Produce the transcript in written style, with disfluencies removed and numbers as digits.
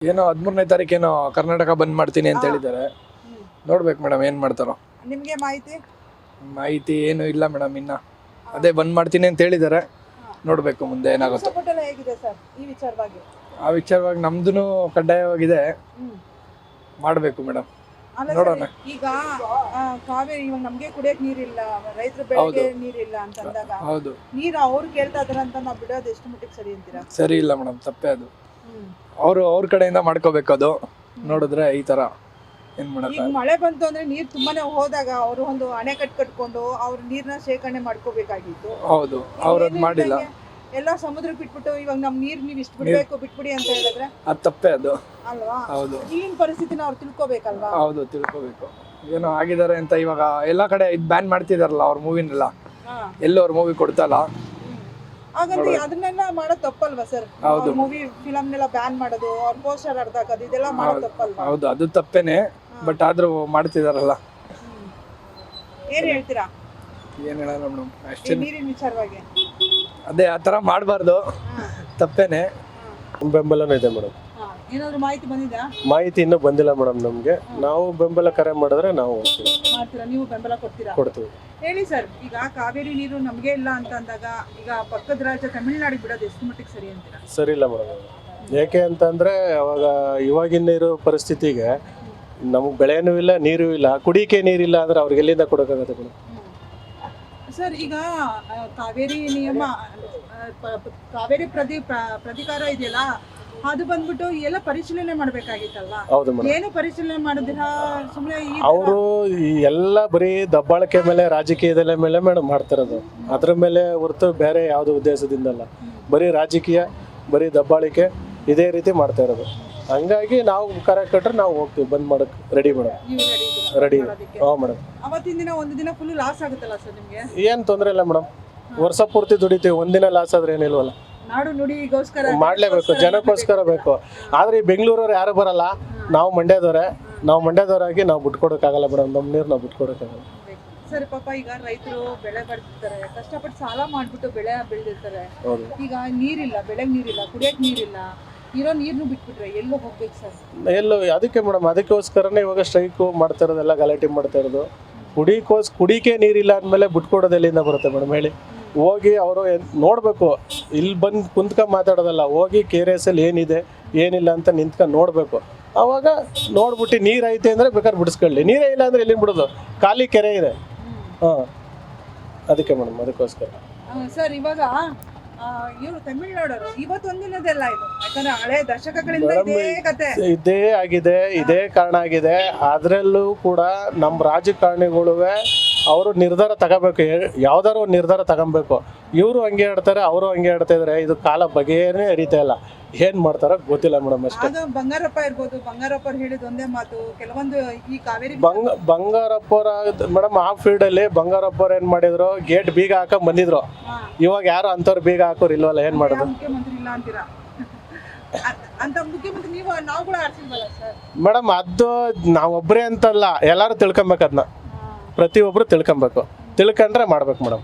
ಏನೋ 13ನೇ ತಾರೀಕೇನೋ ಕರ್ನಾಟಕ ಬಂದ್ ಮಾಡ್ತೀನಿ ಅಂತ ಹೇಳಿದ್ದಾರೆ. ನೋಡ್ಬೇಕು ಮೇಡಮ್ ಏನ್ ಮಾಡ್ತಾರೋ. ನಿಮ್ಗೆ ಮಾಹಿತಿ ಏನು ಇಲ್ಲ ಮೇಡಮ್ ಇನ್ನ. ಅದೇ ಬಂದ್ ಮಾಡ್ತೀನಿ ಅಂತ ಹೇಳಿದ್ದಾರೆ. ನೋಡ್ಬೇಕು ಮುಂದೆ ಏನಾಗುತ್ತೆ. ಸಪೋರ್ಟ್ ಎಲ್ಲ ಹೇಗಿದೆ ಸರ್ ಈ ವಿಚಾರವಾಗಿ? ಆ ವಿಚಾರವಾಗಿ ನಮ್ದು ಕಡ್ಡಾಯವಾಗಿದೆ, ಮಾಡ್ಬೇಕು ಮೇಡಮ್. ನೋಡೋಣ. ಈಗ ಕಾವೇರಿ ಇವಾಗ ನಮ್ಗೆ ಕುಡಿಯಕ್ ನೀರಿಲ್ಲ, ರೈತರ ಬೆಳೆಗೆ ನೀರಿಲ್ಲ ಅಂತಂದಾಗ ಹೌದು, ನೀರು ಅವ್ರು ಕೇಳ್ತಾ ಇದಾರೆ ಅಂತ ನಾವು ಬಿಡೋದು ಎಷ್ಟು ಮಟ್ಟಿಗೆ ಸರಿ ಅಂತೀರಾ? ಸರಿ ಇಲ್ಲ ಮೇಡಮ್, ತಪ್ಪೇ ಅದು. ಅವ್ರ ಕಡೆಯಿಂದ ಮಾಡ್ಕೋಬೇಕು. ಅದು ನೋಡಿದ್ರೆ ಈ ತರ ಏನ್ ಮಾಡಕ್ ಈಗ ಮಳೆ ಬಂತು ಅಂದ್ರೆ ನೀರ್ ತುಂಬಾನೇ ಹೋದಾಗ ಅವರು ಒಂದು ಅಣೆಕಟ್ಟು ಕಟ್ಕೊಂಡು ಅವ್ರ ನೀರ್ನ ಶೇಖರಣೆ ಮಾಡ್ಕೋಬೇಕಾಗಿತ್ತು. ಹೌದು, ಅವ್ರದ್ ಮಾಡಿಲ್ಲ. ಎಲ್ಲ ಸಮುದ್ರಕ್ಕೆ ಬಿಟ್ಬಿಟ್ಟು ಇವಾಗ ನಮ್ ನೀರ್ ನೀವ್ ಇಷ್ಟು ಬಿಡ್ಬೇಕು ಬಿಟ್ಬಿಡಿ ಅಂತ ಹೇಳಿದ್ರೆ ಅದು ತಪ್ಪೇ ಅದು ಅಲ್ವಾ? ಹೌದು, ಈಗಿನ ಪರಿಸ್ಥಿತಿನ ಅವ್ರು ತಿಳ್ಕೊಬೇಕಲ್ವಾ? ಹೌದು, ತಿಳ್ಕೊಬೇಕು. ಏನೋ ಆಗಿದ್ದಾರೆ ಅಂತ ಇವಾಗ ಎಲ್ಲಾ ಕಡೆ ಬ್ಯಾನ್ ಮಾಡ್ತಿದಾರಲ್ಲ ಅವ್ರ ಮೂವಿನೆಲ್ಲ. ಎಲ್ಲೂ ಅವ್ರ ಮೂವಿ ಕೊಡ್ತಲ್ಲ. ಹಾಗಂತ ಅದನ್ನೆಲ್ಲ ಮಾಡೋದು ತಪ್ಪಲ್ವಾ ಸರ್? ಹೌದು, ಮೂವಿ ಫಿಲಮ್ನೆಲ್ಲ ಬ್ಯಾನ್ ಮಾಡೋದು, ಅವ್ರ ಪೋಸ್ಟರ್ ಹರ್ದಾಕೋದು, ಇದೆಲ್ಲ ಮಾಡೋದು ತಪ್ಪಲ್ವಾ? ಹೌದು, ಅದು ತಪ್ಪೇನೆ. ಬಟ್ ಆದ್ರೂ ಮಾಡ್ತಿದಾರಲ್ಲ. ಏನ್ ಹೇಳ್ತೀರಾ? ಏನ್ ಹೇಳಲ್ಲ ಮೇಡಮ್, ಅಷ್ಟೇ. ನೀರಿನ ವಿಚಾರವಾಗಿ ಅದೇ ಆ ತರ ಮಾಡಬಾರ್ದು, ತಪ್ಪೇನೆ. ಬೆಂಬಲನೂ ಇದೆ ಮೇಡಮ್. ಏನಾದ್ರು ಮಾಹಿತಿ ಬಂದಿದಾ? ಮಾಹಿತಿ ಇನ್ನೂ ಬಂದಿಲ್ಲ ಮೇಡಮ್ ನಮ್ಗೆ. ನಾವು ಬೆಂಬಲ ಕರೆ ಮಾಡಿದ್ರೆ ನಾವು ಮಾಡ್ತೀರಾ? ನೀವು ಬೆಂಬಲ ಕೊಡ್ತೀರಾ? ಕೊಡ್ತೀವಿ. ಹೇಳಿ ಸರ್, ಈಗ ಕಾವೇರಿ ನೀರು ನಮ್ಗೆ ಇಲ್ಲ ಅಂತ ಅಂದಾಗ ಈಗ ಪಕ್ಕದ ರಾಜ್ಯ ತಮಿಳ್ನಾಡಿಗೆ ಬಿಡೋದು ಎಷ್ಟು ಮಟ್ಟಿಗೆ ಸರಿ ಅಂತೀರಾ? ಸರಿ ಇಲ್ಲ ಮೇಡಮ್. ಯಾಕೆ ಅಂತಂದ್ರೆ ಅವಾಗ ಇವಾಗಿನ ಇರೋ ಪರಿಸ್ಥಿತಿಗೆ ನಮ್ಗೆ ಬೆಳೆನೂ ಇಲ್ಲ, ನೀರು ಇಲ್ಲ, ಕುಡಿಕೆ ನೀರಿಲ್ಲ ಅಂದ್ರೆ ಅವ್ರಿಗೆ ಎಲ್ಲಿಂದ ಕೊಡೋಕ್ಕಾಗತ್ತೆ ಮೇಡಮ್? ಸರ್, ಈಗ ಕಾವೇರಿ ನಿಯಮ, ಕಾವೇರಿ ಪ್ರಧಿಕಾರ ಇದೆಯಲ್ಲ, ಅದು ಬಂದ್ಬಿಟ್ಟು ಎಲ್ಲ ಪರಿಶೀಲನೆ ಮಾಡ್ಬೇಕಾಗಿತ್ತಲ್ವಾ? ಹೌದು ಮೇಡಮ್. ಏನು ಪರಿಶೀಲನೆ ಮಾಡಿದಿರಾ? ಸುಮ್ಮನೆ ಅವರು ಎಲ್ಲ ಬರೀ ದಬ್ಬಾಳಿಕೆ ಮೇಲೆ, ರಾಜಕೀಯದ ಮೇಲೆ ಮೇಡಮ್ ಮಾಡ್ತಿರೋದು. ಅದ್ರ ಮೇಲೆ ಹೊರತು ಬೇರೆ ಯಾವುದೋ ಉದ್ದೇಶದಿಂದಲ್ಲ. ಬರೀ ರಾಜಕೀಯ, ಬರೀ ದಬ್ಬಾಳಿಕೆ, ಇದೇ ರೀತಿ ಮಾಡ್ತಾ ಇರೋದು. ಹಂಗಾಗಿ ನಾವು ಕರೆ ಕಟ್ರೆ ನಾವು ಹೋಗ್ತೀವಿ, ಬಂದ್ ಮಾಡಕ್ ರೆಡಿ ಮೇಡಮ್. ರೆಡಿ. ಹಾಂ ಮೇಡಮ್. ಅವತ್ತಿನ ದಿನ ಒಂದು ದಿನ ಫುಲ್ ಲಾಸ್ ಆಗುತ್ತಲ್ಲ ಸರ್ ನಿಮಗೆ? ಏನು ತೊಂದರೆ ಇಲ್ಲ ಮೇಡಮ್. ವರ್ಷ ಪೂರ್ತಿ ದುಡಿತೀವಿ, ಒಂದಿನ ಲಾಸ್ ಆದ್ರೆ ಏನಿಲ್ವಲ್ಲ. ನಾಡು ನುಡಿಗೋಸ್ಕರ ಮಾಡ್ಲೇಬೇಕು, ಜನಕ್ಕೋಸ್ಕರ ಬೇಕು. ಆದ್ರೆ ಈ ಬೆಂಗಳೂರವ್ರು ಯಾರು ಬರಲ್ಲ. ನಾವು ಮಂಡ್ಯದವರಾಗಿ ನಾವು ಬಿಟ್ಕೊಡಕ್ಕಾಗಲ್ಲ ಮೇಡಮ್. ನಮ್ಮ ನೀರು ನಾವು ಬಿಟ್ಕೊಡಕ್ಕಾಗಲ್ಲ. ಸರ್, ಪಾಪ ಈಗ ರೈತರು ಬೆಳೆ ಬೆಳೆದಿರ್ತಾರೆ, ಕಷ್ಟಪಟ್ಟು ಸಾಲ ಮಾಡ್ಬಿಟ್ಟು ಬೆಳೆ ಬೆಳೆದಿರ್ತಾರೆ. ಈಗ ನೀರಿಲ್ಲ, ಬೆಳೆಗೆ ನೀರಿಲ್ಲ, ಕುಡಿಯಕ್ ನೀರಿಲ್ಲ, ಇರೋ ನೀರ್ನು ಬಿಟ್ಬಿಟ್ರೆ ಎಲ್ಲೋ ಹೋಗ್ಬೇಕು ಸರ್? ಎಲ್ಲೋ. ಅದಕ್ಕೆ ಮೇಡಮ್, ಅದಕ್ಕೋಸ್ಕರನೇ ಇವಾಗ ಸ್ಟ್ರೈಕು ಮಾಡ್ತಾ ಇರೋದೆಲ್ಲ, ಗಲಾಟೆ ಮಾಡ್ತಾ ಇರೋದು. ಕುಡಿಕೆ ನೀರಿಲ್ಲ ಅಂದಮೇಲೆ ಬಿಟ್ಕೊಡೋದು ಎಲ್ಲಿಂದ ಬರುತ್ತೆ ಮೇಡಮ್ ಹೇಳಿ? ಹೋಗಿ ಅವರು ನೋಡಬೇಕು. ಇಲ್ಲಿ ಬಂದು ಕುಂತ್ಕೊಂಡು ಮಾತಾಡೋದಲ್ಲ, ಹೋಗಿ KRS ಅಲ್ಲಿ ಏನಿದೆ ಏನಿಲ್ಲ ಅಂತ ನಿಂತ್ಕೊಂಡು ನೋಡಬೇಕು. ಆವಾಗ ನೋಡ್ಬಿಟ್ಟು ನೀರು ಐತೆ ಅಂದರೆ ಬೇಕಾದ್ರೆ ಬಿಡಿಸ್ಕೊಳ್ಳಿ, ನೀರೇ ಇಲ್ಲ ಅಂದರೆ ಎಲ್ಲಿಂದ ಬಿಡೋದು? ಖಾಲಿ ಕೆರೆ ಇದೆ. ಹಾಂ, ಅದಕ್ಕೆ ಮೇಡಮ್, ಅದಕ್ಕೋಸ್ಕರ. ಸರ್, ಇವಾಗ ಇವರು ತಮಿಳ್ನಾಡವರು ಇವತ್ತು ಒಂದಿನದೆಲ್ಲ ಇದು, ಯಾಕಂದ್ರೆ ಹಳೆ ದಶಕಗಳಿಂದ ಇದೇ ಕತೆ, ಇದೇ ಆಗಿದೆ, ಇದೇ ಕಾರಣ ಆಗಿದೆ. ಅದರಲ್ಲೂ ಕೂಡ ನಮ್ಮ ರಾಜಕಾರಣಿಗಳುವೆ ಅವರು ನಿರ್ಧಾರ ತಗೋಬೇಕು, ಯಾವ್ದಾರು ಒಂದು ನಿರ್ಧಾರ ತಗೊಬೇಕು. ಇವರು ಹಂಗೆ ಆಡ್ತಾರೆ, ಅವರು ಹಂಗೆ ಆಡ್ತಾ ಇದಾರೆ. ಇದು ಕಾಲ ಬಗೆಯೇ ಅರಿತಾ ಇಲ್ಲ. ಏನ್ ಮಾಡ್ತಾರೋ ಗೊತ್ತಿಲ್ಲ ಮೇಡಮ್ ಅಷ್ಟೇ. ಬಂಗಾರಪ್ಪ ಇರ್ಬೋದು, ಬಂಗಾರಪ್ಪ ಹೇಳಿದ ಒಂದೇ ಮಾತು. ಕೆಲವೊಂದು ಈ ಕಾವೇರಿ ಬಂಗಾರಪ್ಪರ ಮೇಡಮ್, ಆ ಫೀಲ್ಡ್ ಅಲ್ಲಿ ಬಂಗಾರಪ್ಪರು ಏನ್ ಮಾಡಿದ್ರು, ಗೇಟ್ ಬೀಗ ಹಾಕಕ್ ಬಂದಿದ್ರು. ಇವಾಗ ಯಾರು ಅಂತವ್ರು ಬೀಗ ಹಾಕೋರು ಇಲ್ವಲ್ಲ, ಏನ್ ಮಾಡೋದು? ಮುಖ್ಯಮಂತ್ರಿ ಇಲ್ಲ ಅಂತೀರಾ? ಅಂತ ಮುಖ್ಯಮಂತ್ರಿ ನೀವು, ನಾವು ಕೂಡ ಆಡ್ಸಿಲ್ವಲ್ಲ ಸರ್ ಮೇಡಮ್? ಅದು ನಾವೊಬ್ಬರೇ ಅಂತಲ್ಲ, ಎಲ್ಲಾರು ತಿಳ್ಕೊಬೇಕು. ಅದನ್ನ ಪ್ರತಿಯೊಬ್ರು ತಿಳ್ಕೊಬೇಕು. ತಿಳ್ಕೊಂಡ್ರೆ ಮಾಡ್ಬೇಕು ಮೇಡಮ್.